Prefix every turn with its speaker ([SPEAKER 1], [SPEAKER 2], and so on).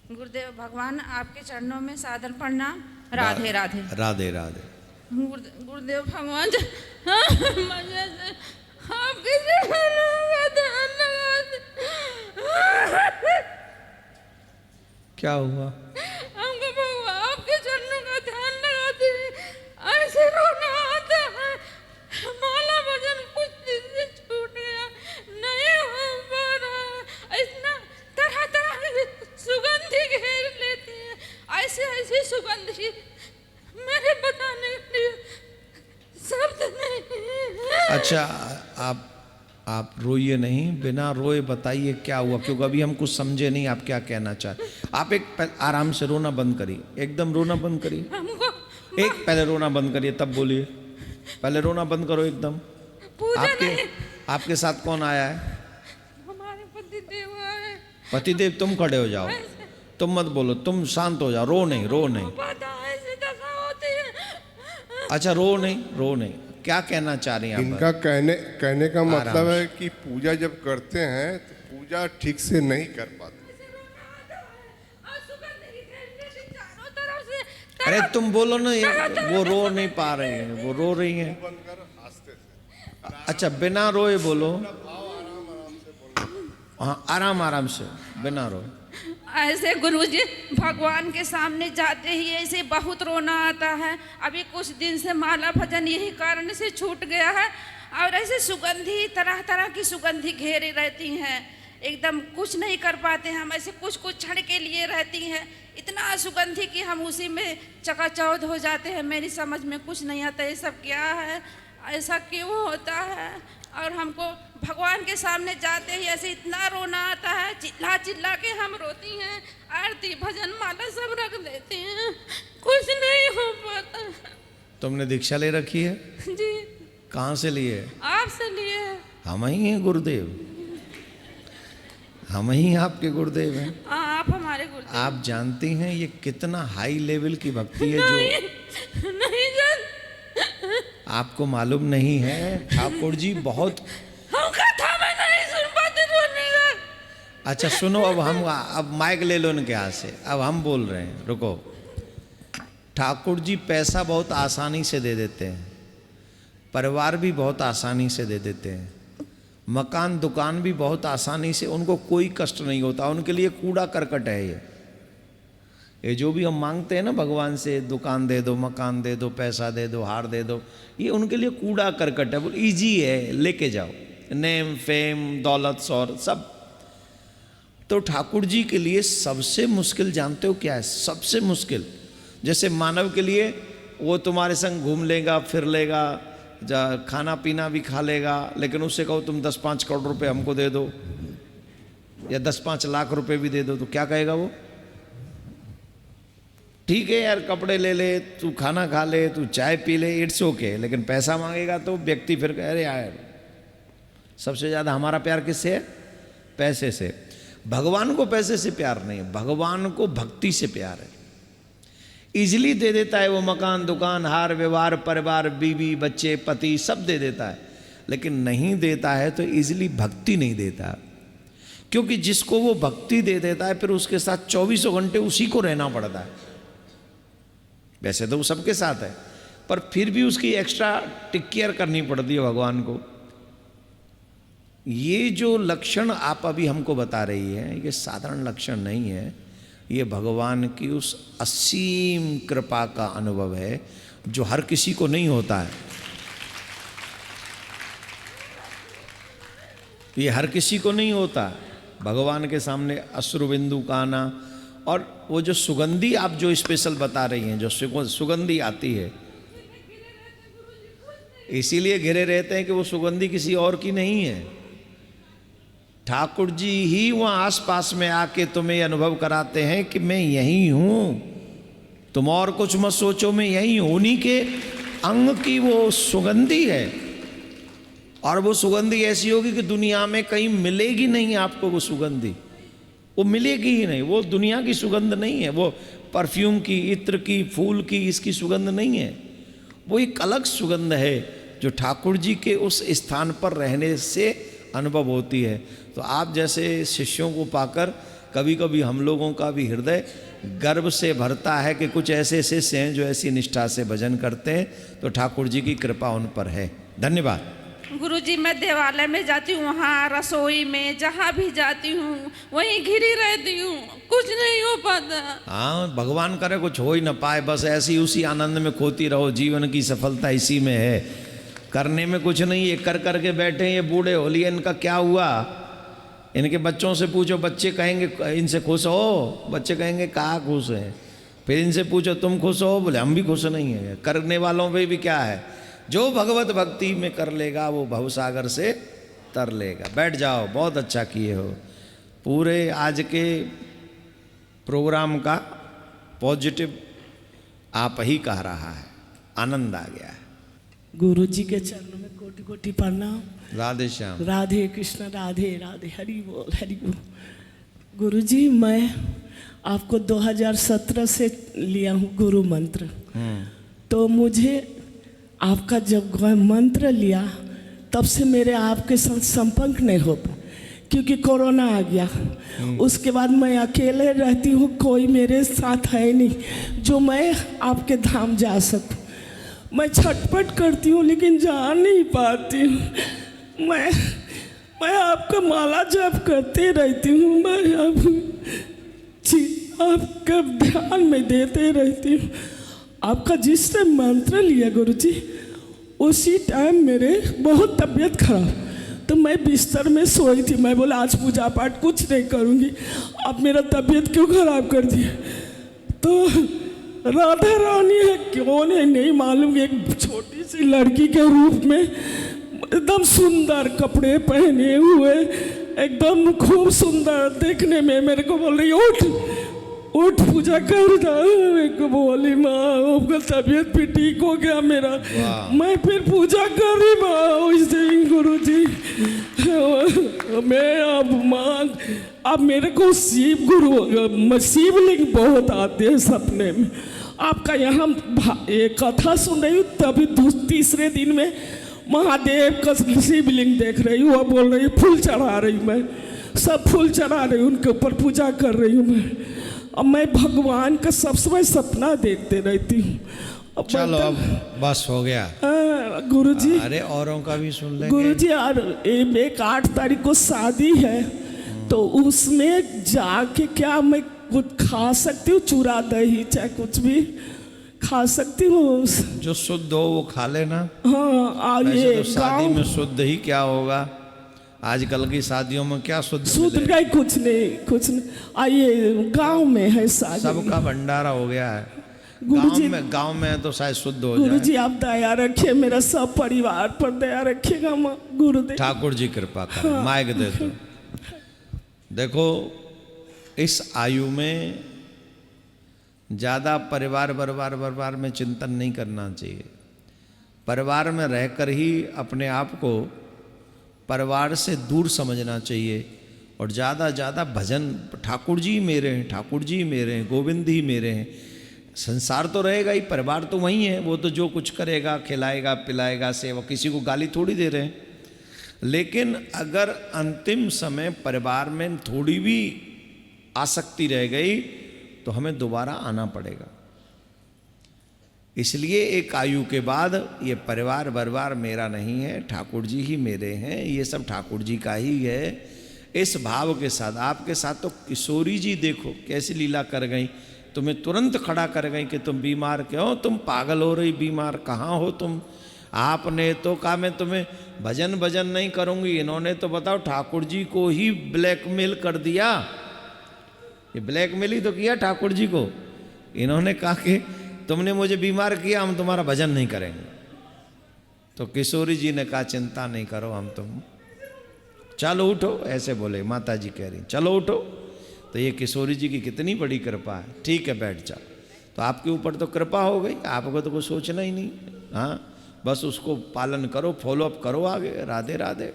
[SPEAKER 1] गुरुदेव भगवान आपके चरणों में सादर प्रणाम। राधे राधे।
[SPEAKER 2] राधे राधे।
[SPEAKER 1] गुरुदेव भगवान मुझे आपके चरणों का ध्यान लगाते।
[SPEAKER 2] क्या हुआ?
[SPEAKER 1] हमको भगवान आपके चरणों का ध्यान लगाते ऐसे रोना आता है। माला भजन कुछ दिन से छूट गया, नहीं हो पा रहा। इतना तरह तरह की सुगंधी घेर लेती है, ऐसे ऐसी सुगंधी मेरे बताने के लिए शब्द नहीं है।
[SPEAKER 2] अच्छा, आप रोइए नहीं, बिना रोए बताइए क्या हुआ, क्योंकि अभी हम कुछ समझे नहीं आप क्या कहना चाहते। आप एक आराम से रोना बंद करिए, एकदम रोना बंद करिए। एक पहले रोना बंद करिए तब बोलिए। पहले रोना बंद करो एकदम। आपके साथ कौन आया है?
[SPEAKER 1] हमारे पतिदेव आए।
[SPEAKER 2] पतिदेव, तुम खड़े हो जाओ, तुम मत बोलो, तुम शांत हो जाओ, रो नहीं, रो नहीं। अच्छा, रो नहीं। क्या कहना चाह रही हैं?
[SPEAKER 3] इनका कहने का मतलब है कि पूजा जब करते हैं तो पूजा ठीक से नहीं कर पाते।
[SPEAKER 2] अरे तुम बोलो ना, वो रो नहीं पा रहे हैं, वो रो रही हैं। अच्छा, बिना रोए बोलो। हाँ, आराम से, बिना रोए।
[SPEAKER 1] ऐसे गुरुजी भगवान के सामने जाते ही ऐसे बहुत रोना आता है। अभी कुछ दिन से माला भजन यही कारण से छूट गया है, और ऐसे सुगंधी तरह तरह की सुगंधी घेरे रहती हैं। एकदम कुछ नहीं कर पाते हम, ऐसे कुछ क्षण के लिए रहती हैं, इतना सुगंधी कि हम उसी में चकाचौंध हो जाते हैं। मेरी समझ में कुछ नहीं आता ये सब क्या है, ऐसा क्यों होता है। और हमको भगवान के सामने जाते ही ऐसे इतना रोना आता है, चिल्ला चिल्ला के हम रोती हैं। आरती भजन माला सब रख देते हैं, कुछ नहीं हो पाता।
[SPEAKER 2] तुमने दीक्षा ले रखी है?
[SPEAKER 1] जी।
[SPEAKER 2] कहाँ से लिए?
[SPEAKER 1] आपसे लिए।
[SPEAKER 2] हम ही हैं गुरुदेव, हम ही आपके गुरुदेव हैं।
[SPEAKER 1] आप हमारे गुरुदेव। आप
[SPEAKER 2] जानती हैं ये कितना हाई लेवल की भक्ति है?
[SPEAKER 1] जो नहीं जान,
[SPEAKER 2] आपको मालूम नहीं है? ठाकुर जी बहुत
[SPEAKER 1] कथा में नहीं सुन पाते रोने का।
[SPEAKER 2] अच्छा सुनो, अब माइक ले लो इनके हाथ से, अब हम बोल रहे हैं, रुको। ठाकुर जी पैसा बहुत आसानी से दे देते हैं, परिवार भी बहुत आसानी से दे देते हैं, मकान दुकान भी बहुत आसानी से, उनको कोई कष्ट नहीं होता। उनके लिए कूड़ा करकट है ये जो भी हम मांगते हैं ना भगवान से, दुकान दे दो, मकान दे दो, पैसा दे दो, हार दे दो, ये उनके लिए कूड़ा करकट है। वो ईजी है, लेके जाओ, नेम फेम दौलत शौहर सब। तो ठाकुर जी के लिए सबसे मुश्किल जानते हो क्या है? सबसे मुश्किल, जैसे मानव के लिए वो तुम्हारे संग घूम लेगा, फिर लेगा, खाना पीना भी खा लेगा, लेकिन उससे कहो तुम 10-5 करोड़ रुपए हमको दे दो या 10-5 लाख रुपए भी दे दो, तो क्या कहेगा वो? ठीक है यार, कपड़े ले ले, तू खाना खा ले, तू चाय पी ले, इट्स ओके। लेकिन पैसा मांगेगा तो व्यक्ति फिर कह अरे यार। सबसे ज़्यादा हमारा प्यार किससे है? पैसे से। भगवान को पैसे से प्यार नहीं है, भगवान को भक्ति से प्यार है। इजीली दे देता है वो, मकान दुकान हार व्यवहार परिवार बीवी बच्चे पति सब दे देता है, लेकिन नहीं देता है तो इजीली भक्ति नहीं देता। क्योंकि जिसको वो भक्ति दे देता है फिर उसके साथ 24 घंटे उसी को रहना पड़ता है। वैसे तो वो सबके साथ है, पर फिर भी उसकी एक्स्ट्रा टेक केयर करनी पड़ती है भगवान को। ये जो लक्षण आप अभी हमको बता रही है, ये साधारण लक्षण नहीं है, ये भगवान की उस असीम कृपा का अनुभव है जो हर किसी को नहीं होता है। ये हर किसी को नहीं होता। भगवान के सामने अश्रुबिंदु का आना, और वो जो सुगंधी आप जो स्पेशल बता रही हैं, जो सुगंधी आती है, इसीलिए घिरे रहते हैं कि वो सुगंधी किसी और की नहीं है। ठाकुर जी ही वहाँ आसपास में आके तुम्हें अनुभव कराते हैं कि मैं यही हूँ, तुम और कुछ मत सोचो, मैं यही हूँ। उन्हीं के अंग की वो सुगंधी है, और वो सुगंधी ऐसी होगी कि दुनिया में कहीं मिलेगी नहीं आपको। वो सुगंधी वो मिलेगी ही नहीं, वो दुनिया की सुगंध नहीं है, वो परफ्यूम की, इत्र की, फूल की, इसकी सुगंध नहीं है। वो एक अलग सुगंध है जो ठाकुर जी के उस स्थान पर रहने से अनुभव होती है। तो आप जैसे शिष्यों को पाकर कभी कभी हम लोगों का भी हृदय गर्व से भरता है कि कुछ ऐसे शिष्य हैं जो ऐसी निष्ठा से भजन करते हैं, तो ठाकुर जी की कृपा उन पर है। धन्यवाद।
[SPEAKER 1] गुरुजी, मैं देवालय में जाती हूँ, वहाँ रसोई में जहाँ भी जाती हूँ वहीं घिरी रहती हूँ, कुछ नहीं हो पाता।
[SPEAKER 2] हाँ, भगवान करे कुछ हो ही ना पाए, बस ऐसी उसी आनंद में खोती रहो। जीवन की सफलता इसी में है, करने में कुछ नहीं। ये कर करके बैठे, ये बूढ़े हो लिए, इनका क्या हुआ? इनके बच्चों से पूछो, बच्चे कहेंगे इनसे खुश हो, बच्चे कहेंगे कहाँ खुश है। फिर इनसे पूछो तुम खुश हो, बोले हम भी खुश नहीं है। करने वालों पे भी क्या है, जो भगवत भक्ति में कर लेगा वो भवसागर से तर लेगा। बैठ जाओ, बहुत अच्छा किए हो। पूरे आज के प्रोग्राम का पॉजिटिव आप ही कह रहा है, आनंद आ गया है।
[SPEAKER 4] गुरु जी के चरणों में कोटि कोटि प्रणाम।
[SPEAKER 2] राधे श्याम।
[SPEAKER 4] राधे कृष्ण, राधे राधे, हरि बोल हरि बोल। गुरु जी, मैं आपको 2017 से लिया हूँ गुरु मंत्र। तो मुझे आपका जब मंत्र लिया तब से मेरे आपके साथ संपर्क नहीं हो पाया, क्योंकि कोरोना आ गया। उसके बाद मैं अकेले रहती हूँ, कोई मेरे साथ है नहीं जो मैं आपके धाम जा सकूँ। मैं छटपट करती हूँ लेकिन जा नहीं पाती हूँ। मैं आपका माला जप करते रहती हूँ, मैं आपका ध्यान में देते रहती हूँ। आपका जिस टाइम मंत्र लिया गुरु जी, उसी टाइम मेरे बहुत तबीयत खराब, तो मैं बिस्तर में सोई थी। मैं बोला आज पूजा पाठ कुछ नहीं करूँगी, अब मेरा तबीयत क्यों खराब कर दिया। तो राधा रानी है क्यों नहीं मालूम, एक छोटी सी लड़की के रूप में एकदम सुंदर कपड़े पहने हुए, एकदम खूब सुंदर देखने में, मेरे को बोल रही उठ पूजा कर जा। मेरे को बोली माँ तबीयत भी ठीक हो गया मेरा, मैं फिर पूजा कर रही माँ वैसे। गुरु जी मैं अब माँ, अब मेरे को शिवलिंग बहुत आते हैं सपने में। आपका यहाँ एक कथा सुन रही हूँ, तभी तीसरे दिन में महादेव का शिवलिंग देख रही हूँ और बोल रही हूँ फूल चढ़ा रही हूँ, मैं सब फूल चढ़ा रही हूँ, उनके ऊपर पूजा कर रही हूँ मैं। अब मैं भगवान का सब समय सपना देखते रहती हूँ।
[SPEAKER 2] चलो अब बस हो गया
[SPEAKER 4] गुरुजी।
[SPEAKER 2] अरे औरों का भी सुन लेंगे
[SPEAKER 4] गुरुजी। और एक 8 तारीख को शादी है, तो उसमें जाके क्या मैं कुछ खा सकती हूँ? चूरा दही चाहे कुछ भी खा सकती हूँ?
[SPEAKER 2] जो शुद्ध हो वो खा लेना।
[SPEAKER 4] हाँ,
[SPEAKER 2] वैसे तो शादी में शुद्ध ही क्या होगा, आजकल की शादियों में क्या शुद्ध
[SPEAKER 4] का कुछ नहीं। आइए गांव में है शादी,
[SPEAKER 2] सबका भंडारा हो गया है। गांव में तो शायद शुद्ध हो जाए।
[SPEAKER 4] गुरुजी आप दया रखिए, मेरा सब परिवार पर दया रखिएगा गुरुदेव।
[SPEAKER 2] ठाकुर जी कृपा करें। हाँ। माइक दे दो। देखो इस आयु में ज़्यादा परिवार में चिंतन नहीं करना चाहिए। परिवार में रहकर ही अपने आप को परिवार से दूर समझना चाहिए और ज़्यादा भजन, ठाकुर जी मेरे हैं, ठाकुर जी मेरे हैं, गोविंद ही मेरे हैं। संसार तो रहेगा ही, परिवार तो वही है, वो तो जो कुछ करेगा, खिलाएगा पिलाएगा, सेवा, किसी को गाली थोड़ी दे रहे हैं। लेकिन अगर अंतिम समय परिवार में थोड़ी भी आसक्ति रह गई तो हमें दोबारा आना पड़ेगा। इसलिए एक आयु के बाद ये परिवार मेरा नहीं है, ठाकुर जी ही मेरे हैं, ये सब ठाकुर जी का ही है। इस भाव के साथ आपके साथ तो किशोरी जी देखो कैसी लीला कर गई, तुम्हें तुरंत खड़ा कर गई कि तुम बीमार क्यों, तुम पागल हो रही, बीमार कहाँ हो तुम। आपने तो कहा मैं तुम्हें भजन नहीं करूँगी, इन्होंने तो बताओ ठाकुर जी को ही ब्लैकमेल कर दिया। ये ब्लैकमेल ही तो किया ठाकुर जी को। इन्होंने कहा कि तुमने मुझे बीमार किया, हम तुम्हारा भजन नहीं करेंगे। तो किशोरी जी ने कहा चिंता नहीं करो, हम तुम चलो उठो, ऐसे बोले। माता जी कह रही चलो उठो। तो ये किशोरी जी की कितनी बड़ी कृपा है। ठीक है बैठ जाओ। तो आपके ऊपर तो कृपा हो गई, आपको तो कुछ सोचना ही नहीं। हाँ बस उसको पालन करो, फॉलो अप करो आगे। राधे राधे।